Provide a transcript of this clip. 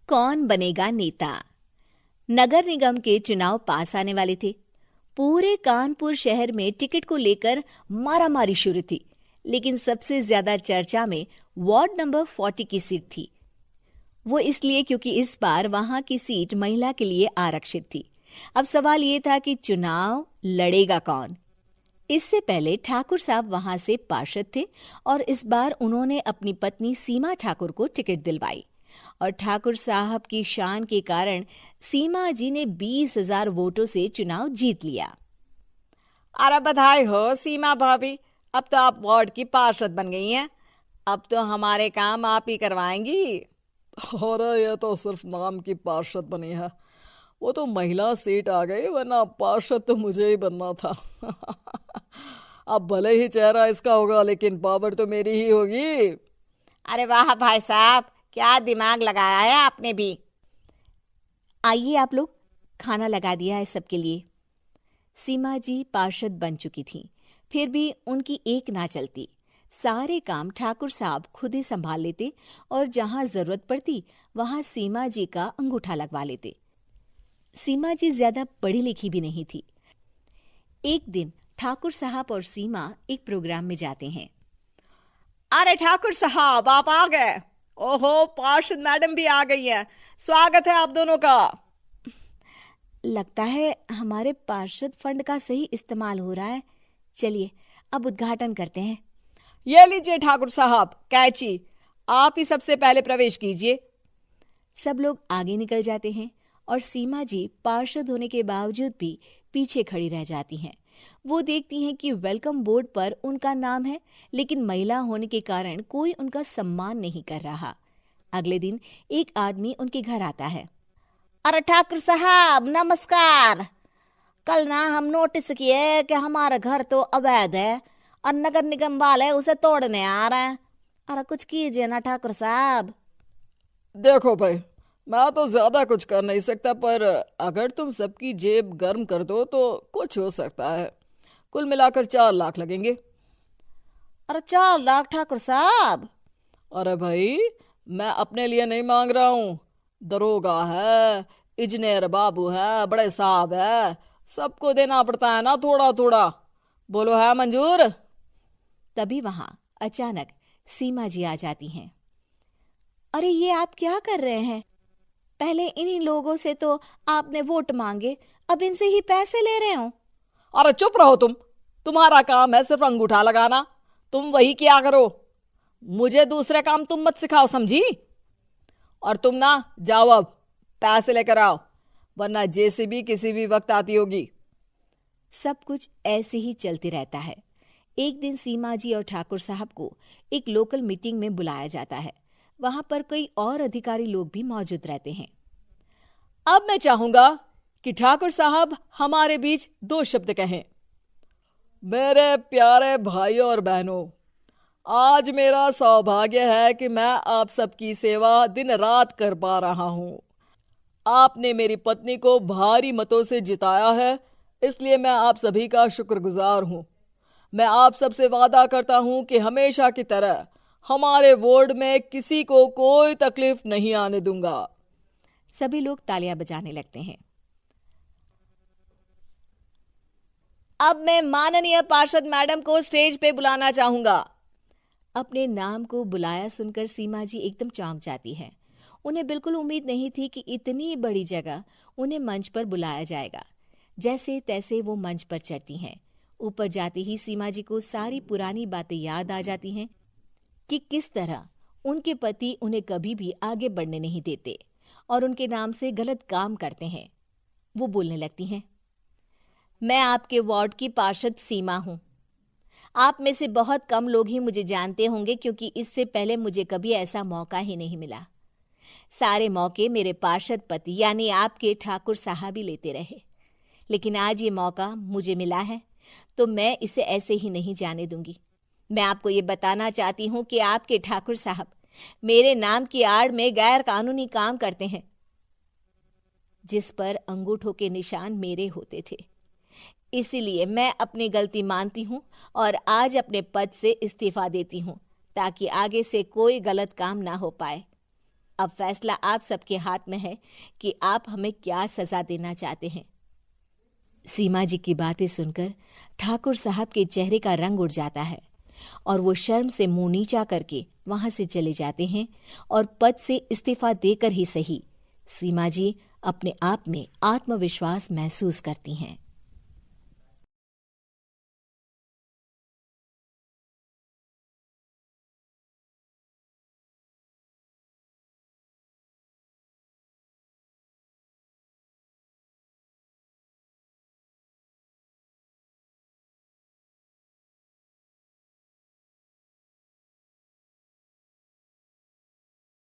कौन बनेगा नेता। नगर निगम के चुनाव पास आने वाले थे। पूरे कानपुर शहर में टिकट को लेकर मारामारी शुरू थी, लेकिन सबसे ज्यादा चर्चा में वार्ड नंबर 40 की सीट थी। वो इसलिए क्योंकि इस बार वहां की सीट महिला के लिए आरक्षित थी। अब सवाल ये था कि चुनाव लड़ेगा कौन। इससे पहले ठाकुर साहब वहां से पार्षद थे और इस बार उन्होंने अपनी पत्नी सीमा ठाकुर को टिकट दिलवाई और ठाकुर साहब की शान के कारण सीमा जी ने 20,000 वोटों से चुनाव जीत लिया। अरे बधाई हो सीमा भाभी, अब तो आप वार्ड की पार्षद बन गई हैं। अब तो हमारे काम आप ही करवाएंगी। अरे ये तो सिर्फ नाम की पार्षद बनी है, वो तो महिला सीट आ गई, वरना पार्षद तो मुझे ही बनना था। अब भले ही चेहरा इसका होगा, लेकिन पावर तो मेरी ही होगी। अरे वाह भाई साहब, क्या दिमाग लगाया है आपने भी। आइए आप लोग, खाना लगा दिया है सबके लिए। सीमा जी पार्षद बन चुकी थी, फिर भी उनकी एक ना चलती। सारे काम ठाकुर साहब खुद ही संभाल लेते और जहां जरूरत पड़ती वहां सीमा जी का अंगूठा लगवा लेते। सीमा जी ज्यादा पढ़ी लिखी भी नहीं थी। एक दिन ठाकुर साहब और सीमा एक प्रोग्राम में जाते हैं। अरे ठाकुर साहब, आप आ गए। ओहो, पार्षद मैडम भी आ गई है। स्वागत है आप दोनों का। लगता है हमारे पार्षद फंड का सही इस्तेमाल हो रहा है। चलिए अब उद्घाटन करते हैं। ये लीजिए ठाकुर साहब कैची, आप ही सबसे पहले प्रवेश कीजिए। सब लोग आगे निकल जाते हैं और सीमा जी पार्षद होने के बावजूद भी पीछे खड़ी रह जाती हैं। वो देखती हैं कि वेलकम बोर्ड पर उनका नाम है, लेकिन महिला होने के कारण कोई उनका सम्मान नहीं कर रहा। अगले दिन एक आदमी उनके घर आता है। अरे ठाकुर साहब नमस्कार। कल ना हम नोटिस किए कि हमारा घर तो अवैध है और नगर निगम वाले उसे तोड़ने आ रहे हैं। अरे कुछ कीजिए ना ठाकुर साहब। देखो भाई, मैं तो ज्यादा कुछ कर नहीं सकता, पर अगर तुम सबकी जेब गर्म कर दो तो कुछ हो सकता है। कुल मिलाकर 4 लाख लगेंगे। अरे 4 लाख ठाकुर साहब? अरे भाई, मैं अपने लिए नहीं मांग रहा हूँ। दरोगा है, इंजीनियर बाबू है, बड़े साहब है, सबको देना पड़ता है ना थोड़ा थोड़ा। बोलो है मंजूर? तभी वहां अचानक सीमा जी आ जाती हैं। अरे ये आप क्या कर रहे हैं? पहले इन्हीं लोगों से तो आपने वोट मांगे, अब इनसे ही पैसे ले रहे हो। अरे चुप रहो तुम, तुम्हारा काम है सिर्फ अंगूठा लगाना, तुम वही किया करो। मुझे दूसरे काम तुम मत सिखाओ, समझी? और तुम ना जाओ, अब पैसे लेकर आओ, वरना जेसीबी किसी भी वक्त आती होगी। सब कुछ ऐसे ही चलते रहता है। एक दिन सीमा जी और ठाकुर साहब को एक लोकल मीटिंग में बुलाया जाता है। वहां पर कई और अधिकारी लोग भी मौजूद रहते हैं। अब मैं चाहूंगा कि ठाकुर साहब हमारे बीच 2 शब्द कहें। मेरे प्यारे भाइयों और बहनों, आज मेरा सौभाग्य है कि मैं आप सबकी सेवा दिन रात कर पा रहा हूं। आपने मेरी पत्नी को भारी मतों से जिताया है, इसलिए मैं आप सभी का शुक्रगुजार हूं। मैं आप सबसे वादा करता हूं कि हमेशा की तरह हमारे वार्ड में किसी को कोई तकलीफ नहीं आने दूंगा। सभी लोग तालियां बजाने लगते हैं। अब मैं माननीय पार्षद मैडम को स्टेज पे बुलाना चाहूंगा। अपने नाम को बुलाया सुनकर सीमा जी एकदम चौंक जाती है। उन्हें बिल्कुल उम्मीद नहीं थी कि इतनी बड़ी जगह उन्हें मंच पर बुलाया जाएगा। जैसे तैसे वो मंच पर चढ़ती हैं। ऊपर जाते ही सीमा जी को सारी पुरानी बातें याद आ जाती हैं कि किस तरह उनके पति उन्हें कभी भी आगे बढ़ने नहीं देते और उनके नाम से गलत काम करते हैं। वो बोलने लगती हैं। मैं आपके वार्ड की पार्षद सीमा हूं। आप में से बहुत कम लोग ही मुझे जानते होंगे, क्योंकि इससे पहले मुझे कभी ऐसा मौका ही नहीं मिला। सारे मौके मेरे पार्षद पति यानी आपके ठाकुर साहब ही लेते रहे, लेकिन आज ये मौका मुझे मिला है तो मैं इसे ऐसे ही नहीं जाने दूंगी। मैं आपको ये बताना चाहती हूँ कि आपके ठाकुर साहब मेरे नाम की आड़ में गैर कानूनी काम करते हैं, जिस पर अंगूठों के निशान मेरे होते थे। इसीलिए मैं अपनी गलती मानती हूँ और आज अपने पद से इस्तीफा देती हूँ, ताकि आगे से कोई गलत काम ना हो पाए। अब फैसला आप सबके हाथ में है कि आप हमें क्या सजा देना चाहते हैं। सीमा जी की बातें सुनकर ठाकुर साहब के चेहरे का रंग उड़ जाता है और वो शर्म से मुंह नीचा करके वहां से चले जाते हैं और पद से इस्तीफा देकर ही सही सीमा जी अपने आप में आत्मविश्वास महसूस करती हैं।